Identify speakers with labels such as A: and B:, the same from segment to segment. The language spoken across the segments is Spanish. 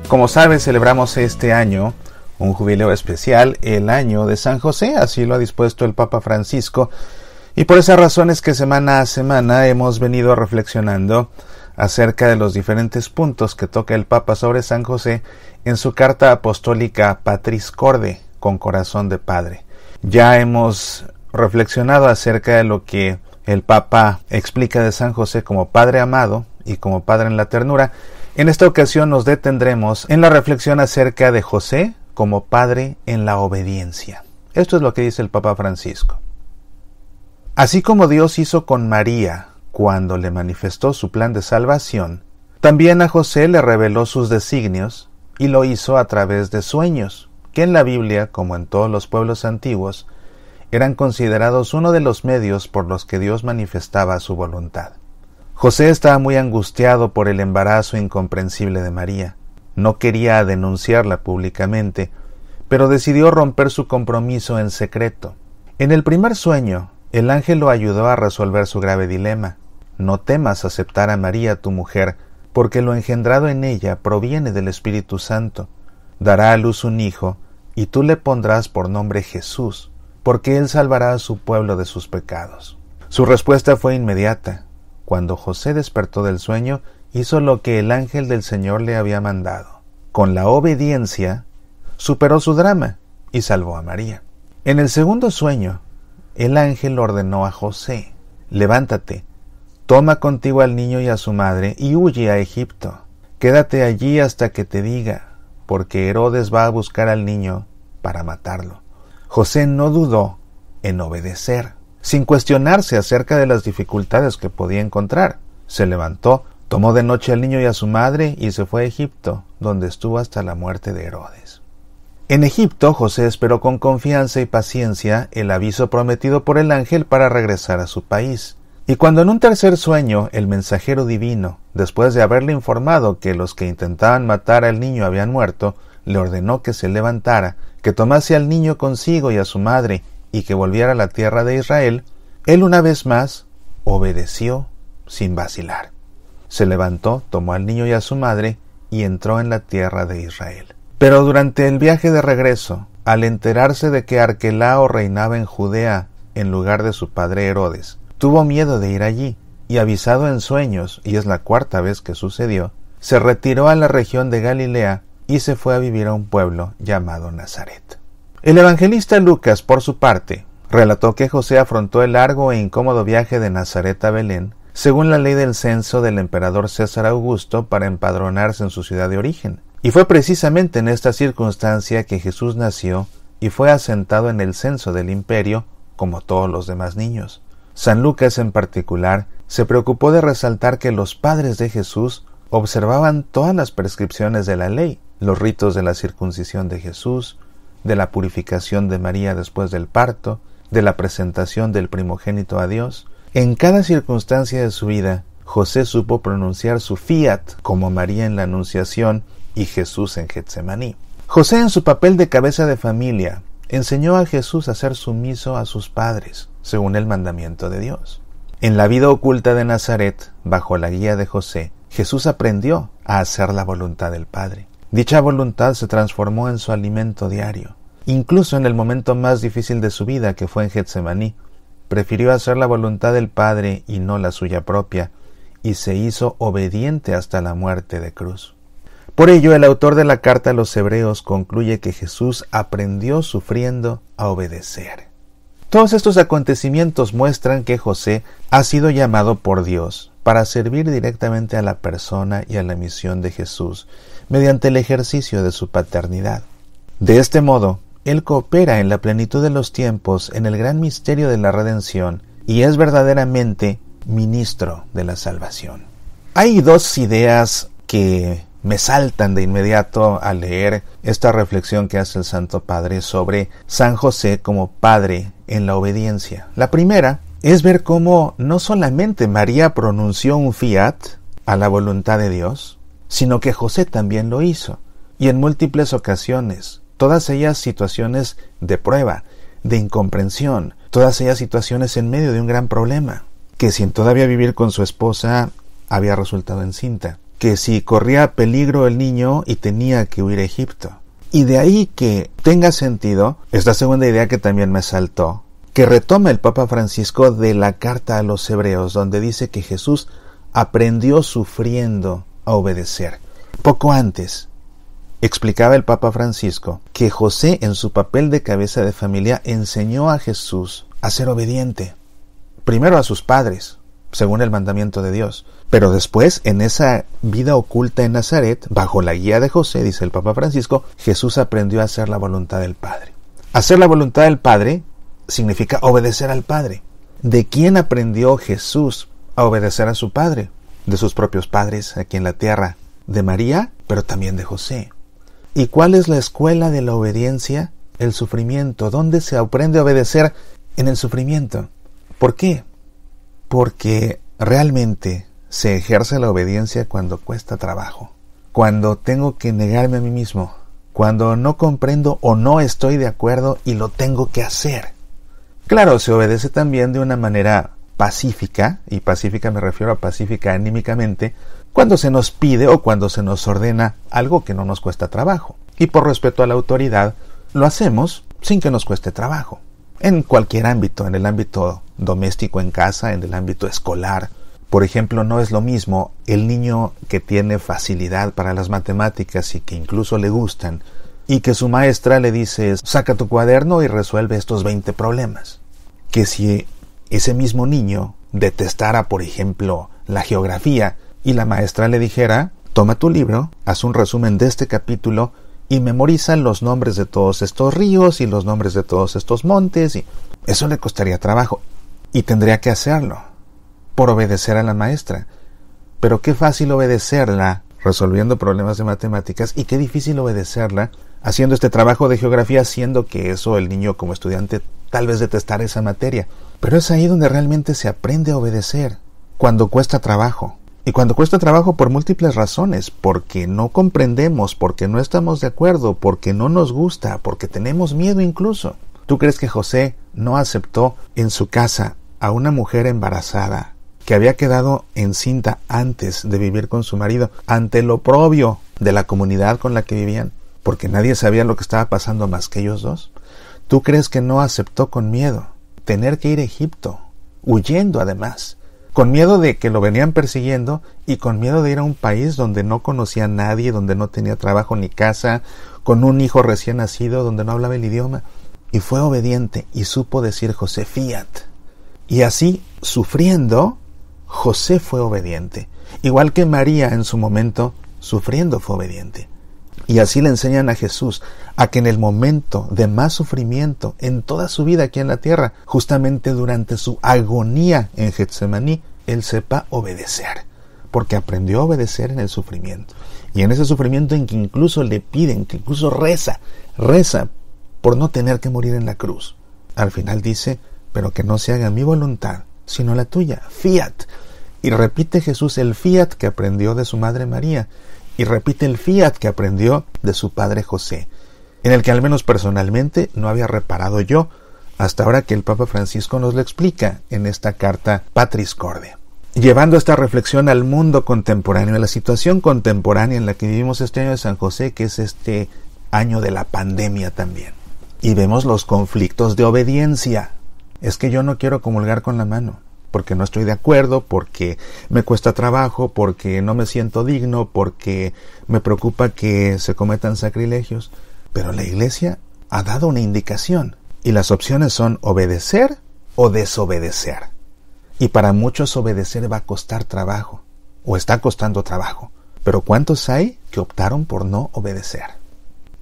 A: Como sabes, celebramos este año un jubileo especial, el año de San José, así lo ha dispuesto el Papa Francisco, y por esas razones que semana a semana hemos venido reflexionando acerca de los diferentes puntos que toca el Papa sobre San José en su carta apostólica Patris Corde, con corazón de padre. Ya hemos reflexionado acerca de lo que el Papa explica de San José como padre amado y como padre en la ternura. En esta ocasión nos detendremos en la reflexión acerca de José como padre en la obediencia. Esto es lo que dice el Papa Francisco. Así como Dios hizo con María cuando le manifestó su plan de salvación, también a José le reveló sus designios y lo hizo a través de sueños, que en la Biblia, como en todos los pueblos antiguos, eran considerados uno de los medios por los que Dios manifestaba su voluntad. José estaba muy angustiado por el embarazo incomprensible de María. No quería denunciarla públicamente, pero decidió romper su compromiso en secreto. En el primer sueño, el ángel lo ayudó a resolver su grave dilema. No temas aceptar a María, tu mujer, porque lo engendrado en ella proviene del Espíritu Santo. Dará a luz un hijo, y tú le pondrás por nombre Jesús, porque él salvará a su pueblo de sus pecados. Su respuesta fue inmediata. Cuando José despertó del sueño, hizo lo que el ángel del Señor le había mandado. Con la obediencia, superó su drama y salvó a María. En el segundo sueño, el ángel ordenó a José: levántate, toma contigo al niño y a su madre y huye a Egipto. Quédate allí hasta que te diga, porque Herodes va a buscar al niño para matarlo. José no dudó en obedecer, sin cuestionarse acerca de las dificultades que podía encontrar. Se levantó, tomó de noche al niño y a su madre y se fue a Egipto, donde estuvo hasta la muerte de Herodes. En Egipto, José esperó con confianza y paciencia el aviso prometido por el ángel para regresar a su país. Y cuando en un tercer sueño el mensajero divino, después de haberle informado que los que intentaban matar al niño habían muerto, le ordenó que se levantara, que tomase al niño consigo y a su madre, y que volviera a la tierra de Israel, él una vez más obedeció sin vacilar. Se levantó, tomó al niño y a su madre, y entró en la tierra de Israel. Pero durante el viaje de regreso, al enterarse de que Arquelao reinaba en Judea en lugar de su padre Herodes, tuvo miedo de ir allí, y avisado en sueños, y es la cuarta vez que sucedió, se retiró a la región de Galilea y se fue a vivir a un pueblo llamado Nazaret. El evangelista Lucas, por su parte, relató que José afrontó el largo e incómodo viaje de Nazaret a Belén, según la ley del censo del emperador César Augusto, para empadronarse en su ciudad de origen. Y fue precisamente en esta circunstancia que Jesús nació y fue asentado en el censo del imperio, como todos los demás niños. San Lucas, en particular, se preocupó de resaltar que los padres de Jesús observaban todas las prescripciones de la ley, los ritos de la circuncisión de Jesús, de la purificación de María después del parto, de la presentación del primogénito a Dios. En cada circunstancia de su vida, José supo pronunciar su fiat, como María en la Anunciación y Jesús en Getsemaní. José, en su papel de cabeza de familia, enseñó a Jesús a ser sumiso a sus padres, según el mandamiento de Dios. En la vida oculta de Nazaret, bajo la guía de José, Jesús aprendió a hacer la voluntad del Padre. Dicha voluntad se transformó en su alimento diario. Incluso en el momento más difícil de su vida, que fue en Getsemaní, prefirió hacer la voluntad del Padre y no la suya propia, y se hizo obediente hasta la muerte de cruz. Por ello, el autor de la carta a los Hebreos concluye que Jesús aprendió sufriendo a obedecer. Todos estos acontecimientos muestran que José ha sido llamado por Dios para servir directamente a la persona y a la misión de Jesús mediante el ejercicio de su paternidad. De este modo, él coopera en la plenitud de los tiempos en el gran misterio de la redención y es verdaderamente ministro de la salvación. Hay dos ideas que me saltan de inmediato al leer esta reflexión que hace el Santo Padre sobre San José como padre en la obediencia. La primera es ver cómo no solamente María pronunció un fiat a la voluntad de Dios, sino que José también lo hizo, y en múltiples ocasiones, todas ellas situaciones de prueba, de incomprensión, todas ellas situaciones en medio de un gran problema, que sin todavía vivir con su esposa había resultado encinta. que si corría peligro el niño y tenía que huir a Egipto. Y de ahí que tenga sentido esta segunda idea que también me saltó, que retoma el Papa Francisco de la carta a los Hebreos, donde dice que Jesús aprendió sufriendo a obedecer. Poco antes, explicaba el Papa Francisco que José, en su papel de cabeza de familia, enseñó a Jesús a ser obediente. Primero a sus padres, según el mandamiento de Dios. Pero después, en esa vida oculta en Nazaret, bajo la guía de José, dice el Papa Francisco, Jesús aprendió a hacer la voluntad del Padre. Hacer la voluntad del Padre significa obedecer al Padre. ¿De quién aprendió Jesús a obedecer a su Padre? De sus propios padres aquí en la tierra, de María, pero también de José. ¿Y cuál es la escuela de la obediencia? El sufrimiento. ¿Dónde se aprende a obedecer? En el sufrimiento. ¿Por qué? Porque realmente se ejerce la obediencia cuando cuesta trabajo, cuando tengo que negarme a mí mismo, cuando no comprendo o no estoy de acuerdo y lo tengo que hacer. Claro, se obedece también de una manera pacífica, y pacífica me refiero a pacífica anímicamente, cuando se nos pide o cuando se nos ordena algo que no nos cuesta trabajo. Y por respeto a la autoridad, lo hacemos sin que nos cueste trabajo. En cualquier ámbito, en el ámbito doméstico en casa, en el ámbito escolar. Por ejemplo, no es lo mismo el niño que tiene facilidad para las matemáticas y que incluso le gustan, y que su maestra le dice, saca tu cuaderno y resuelve estos 20 problemas. Que si ese mismo niño detestara, por ejemplo, la geografía, y la maestra le dijera, toma tu libro, haz un resumen de este capítulo, y memoriza los nombres de todos estos ríos y los nombres de todos estos montes, y eso le costaría trabajo, y tendría que hacerlo, por obedecer a la maestra. Pero qué fácil obedecerla resolviendo problemas de matemáticas, y qué difícil obedecerla haciendo este trabajo de geografía, siendo que eso el niño como estudiante tal vez detestara esa materia. Pero es ahí donde realmente se aprende a obedecer, cuando cuesta trabajo. Y cuando cuesta trabajo por múltiples razones, porque no comprendemos, porque no estamos de acuerdo, porque no nos gusta, porque tenemos miedo incluso. ¿Tú crees que José no aceptó en su casa a una mujer embarazada que había quedado encinta antes de vivir con su marido, ante lo oprobio de la comunidad con la que vivían, porque nadie sabía lo que estaba pasando más que ellos dos? ¿Tú crees que no aceptó con miedo tener que ir a Egipto, huyendo además? Con miedo de que lo venían persiguiendo y con miedo de ir a un país donde no conocía a nadie, donde no tenía trabajo ni casa, con un hijo recién nacido, donde no hablaba el idioma. Y fue obediente y supo decir José, fiat. Y así, sufriendo, José fue obediente. Igual que María en su momento, sufriendo fue obediente. Y así le enseñan a Jesús a que en el momento de más sufrimiento en toda su vida aquí en la tierra, justamente durante su agonía en Getsemaní, Él sepa obedecer, porque aprendió a obedecer en el sufrimiento. Y en ese sufrimiento en que incluso le piden, que incluso reza por no tener que morir en la cruz. Al final dice, pero que no se haga mi voluntad, sino la tuya, fiat. Y repite Jesús el fiat que aprendió de su madre María, y repite el fiat que aprendió de su padre José, en el que al menos personalmente no había reparado yo, hasta ahora que el Papa Francisco nos lo explica en esta carta Patris Corde. Llevando esta reflexión al mundo contemporáneo, a la situación contemporánea en la que vivimos este año de San José, que es este año de la pandemia también. Y vemos los conflictos de obediencia. Es que yo no quiero comulgar con la mano, porque no estoy de acuerdo, porque me cuesta trabajo, porque no me siento digno, porque me preocupa que se cometan sacrilegios. Pero la Iglesia ha dado una indicación, y las opciones son obedecer o desobedecer. Y para muchos obedecer va a costar trabajo, o está costando trabajo. Pero ¿cuántos hay que optaron por no obedecer?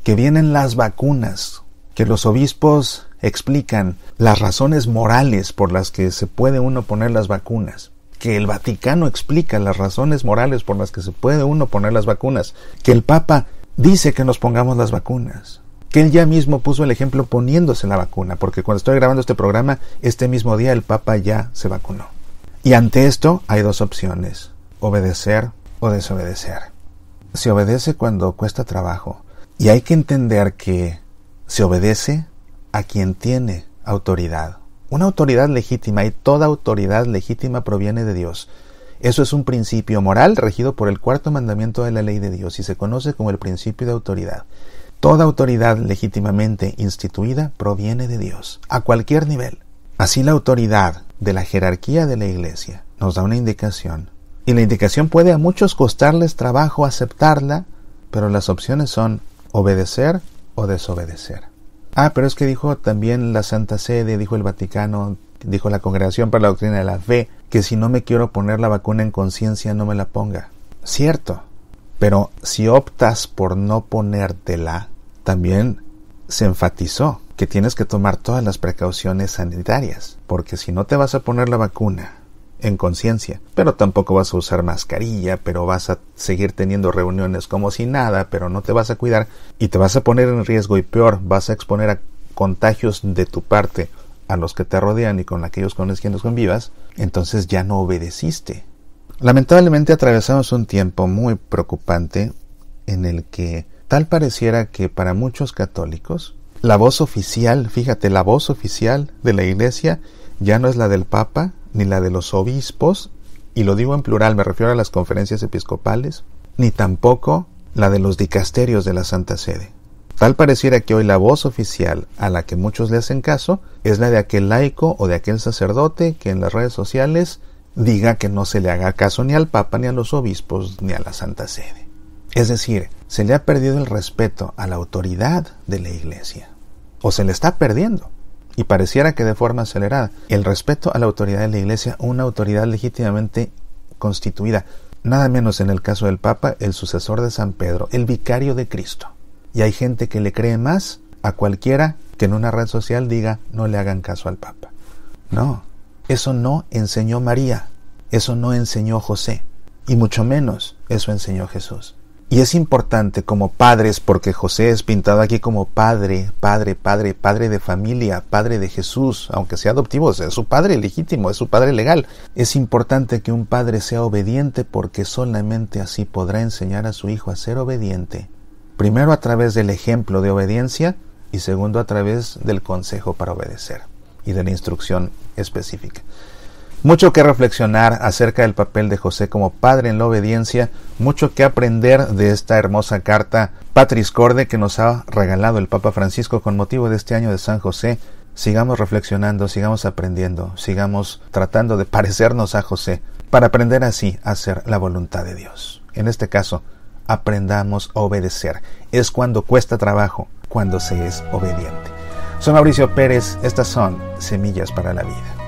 A: Que vienen las vacunas, que los obispos explican las razones morales por las que se puede uno poner las vacunas, que el Vaticano explica las razones morales por las que se puede uno poner las vacunas, que el Papa dice que nos pongamos las vacunas, que él ya mismo puso el ejemplo poniéndose la vacuna, porque cuando estoy grabando este programa, este mismo día el Papa ya se vacunó. Y ante esto hay dos opciones, obedecer o desobedecer. Se obedece cuando cuesta trabajo, y hay que entender que se obedece a quien tiene autoridad, una autoridad legítima, y toda autoridad legítima proviene de Dios. Eso es un principio moral regido por el cuarto mandamiento de la ley de Dios y se conoce como el principio de autoridad. Toda autoridad legítimamente instituida proviene de Dios, a cualquier nivel. Así la autoridad de la jerarquía de la Iglesia nos da una indicación. Y la indicación puede a muchos costarles trabajo aceptarla, pero las opciones son obedecer o desobedecer. Pero es que dijo también la Santa Sede, dijo el Vaticano, dijo la Congregación para la Doctrina de la Fe, que si no me quiero poner la vacuna en conciencia no me la ponga. Cierto, pero si optas por no ponértela, también se enfatizó que tienes que tomar todas las precauciones sanitarias, porque si no te vas a poner la vacuna en conciencia, pero tampoco vas a usar mascarilla, pero vas a seguir teniendo reuniones como si nada, pero no te vas a cuidar y te vas a poner en riesgo y peor, vas a exponer a contagios de tu parte a los que te rodean y con aquellos con los que nos convivas, entonces ya no obedeciste. Lamentablemente atravesamos un tiempo muy preocupante en el que tal pareciera que para muchos católicos la voz oficial, fíjate, la voz oficial de la Iglesia ya no es la del Papa ni la de los obispos, y lo digo en plural, me refiero a las conferencias episcopales, ni tampoco la de los dicasterios de la Santa Sede. Tal pareciera que hoy la voz oficial a la que muchos le hacen caso es la de aquel laico o de aquel sacerdote que en las redes sociales diga que no se le haga caso ni al Papa, ni a los obispos, ni a la Santa Sede. Es decir, se le ha perdido el respeto a la autoridad de la Iglesia, o se le está perdiendo, y pareciera que de forma acelerada. El respeto a la autoridad de la Iglesia, una autoridad legítimamente constituida, nada menos en el caso del Papa, el sucesor de San Pedro, el vicario de Cristo. Y hay gente que le cree más a cualquiera que en una red social diga no le hagan caso al Papa. No, eso no enseñó María, eso no enseñó José, y mucho menos eso enseñó Jesús. Y es importante como padres, porque José es pintado aquí como padre de familia, padre de Jesús, aunque sea adoptivo, es su padre legítimo, es su padre legal. Es importante que un padre sea obediente porque solamente así podrá enseñar a su hijo a ser obediente. Primero a través del ejemplo de obediencia y segundo a través del consejo para obedecer y de la instrucción específica. Mucho que reflexionar acerca del papel de José como padre en la obediencia, mucho que aprender de esta hermosa carta Patris Corde que nos ha regalado el Papa Francisco con motivo de este año de San José. Sigamos reflexionando, sigamos aprendiendo, sigamos tratando de parecernos a José para aprender así a hacer la voluntad de Dios. En este caso, aprendamos a obedecer. Es cuando cuesta trabajo, cuando se es obediente. Soy Mauricio Pérez, estas son Semillas para la Vida.